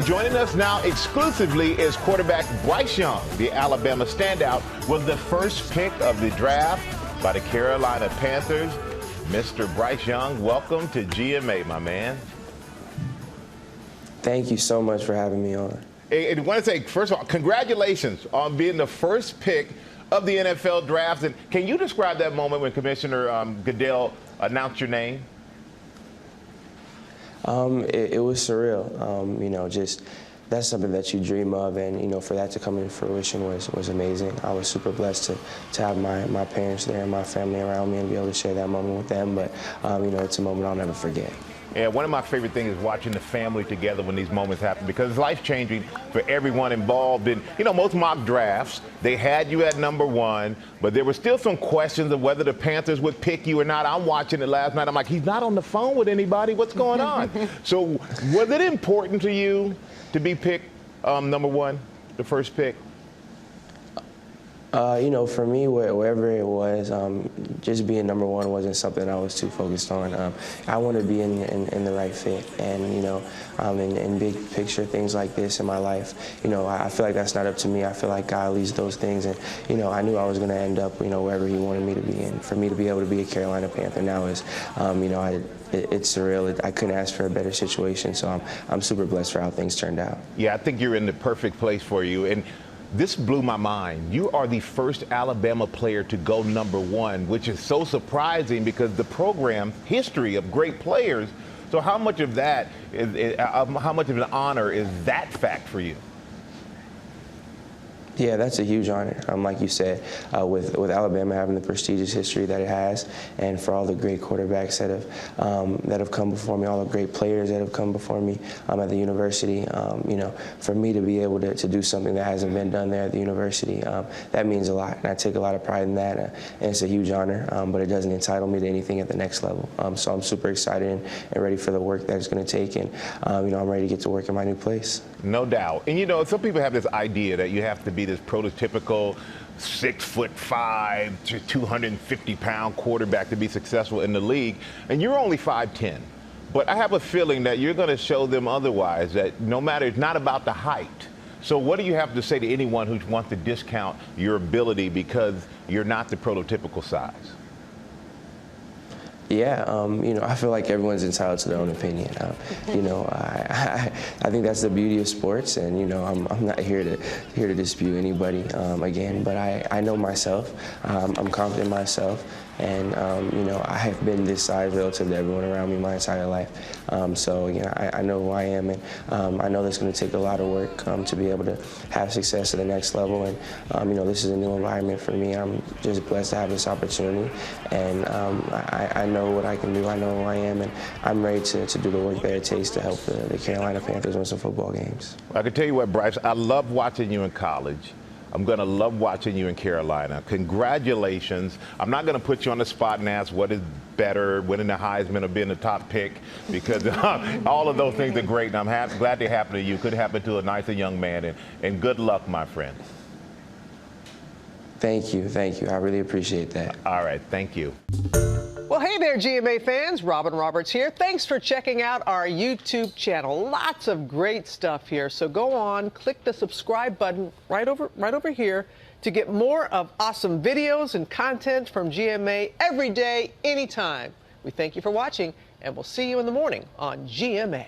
Joining us now exclusively is quarterback Bryce Young. The Alabama standout was the first pick of the draft by the Carolina Panthers. Mr. Bryce Young, welcome to GMA, my man. Thank you so much for having me on. I want to say, first of all, congratulations on being the first pick of the NFL draft. And can you describe that moment when Commissioner Goodell announced your name? It was surreal. Just that's something that you dream of, and for that to come into fruition was amazing. I was super blessed to have my parents there and my family around me and be able to share that moment with them. But it's a moment I'll never forget. Yeah, one of my favorite things is watching the family together when these moments happen, because it's life-changing for everyone involved. In most mock drafts, they had you at number one, but there were still some questions of whether the Panthers would pick you or not. I'm watching it last night. I'm like, he's not on the phone with anybody. What's going on? So was it important to you to be picked number one, the first pick? For me, wherever it was, just being number one wasn't something I was too focused on. I want to be in the right fit, and in big picture things like this in my life, I feel like that's not up to me. I feel like God leads those things, and I knew I was going to end up, wherever He wanted me to be, and for me to be able to be a Carolina Panther now is, it's surreal. I couldn't ask for a better situation, so I'm super blessed for how things turned out. Yeah, I think you're in the perfect place for you. And this blew my mind. You are the first Alabama player to go number one, which is so surprising because the program history of great players. So how much of that how much of an honor is that fact for you? Yeah, that's a huge honor. Like you said, with Alabama having the prestigious history that it has, and for all the great quarterbacks that have come before me, all the great players that have come before me at the university, for me to be able to do something that hasn't been done there at the university, that means a lot, and I take a lot of pride in that. And it's a huge honor, but it doesn't entitle me to anything at the next level. So I'm super excited and ready for the work that it's going to take, and I'm ready to get to work in my new place. No doubt. And some people have this idea that you have to be this prototypical 6'5" to 250-pound quarterback to be successful in the league, and you're only 5'10". But I have a feeling that you're going to show them otherwise, that no matter, it's not about the height. So what do you have to say to anyone who wants to discount your ability because you're not the prototypical size? Yeah, I feel like everyone's entitled to their own opinion. I think that's the beauty of sports, and I'm not here to dispute anybody again. But I know myself. I'm confident in myself, and I have been this size relative to everyone around me my entire life. So I know who I am, and I know that's going to take a lot of work to be able to have success at the next level. And this is a new environment for me. I'm just blessed to have this opportunity, and I know what I can do. I know who I am, and I'm ready to do the work that it takes to help the Carolina Panthers win some football games. I can tell you what, Bryce, I love watching you in college. I'm going to love watching you in Carolina. Congratulations. I'm not going to put you on the spot and ask what is better, winning the Heisman or being the top pick, because all of those things are great, and I'm glad they happen to you. Could happen to a nicer young man, and good luck, my friend. Thank you. I really appreciate that. All right, thank you. Well, hey there, GMA fans. Robin Roberts here. Thanks for checking out our YouTube channel. Lots of great stuff here. So go on, click the subscribe button right over here to get more of awesome videos and content from GMA every day, anytime. We thank you for watching, and we'll see you in the morning on GMA.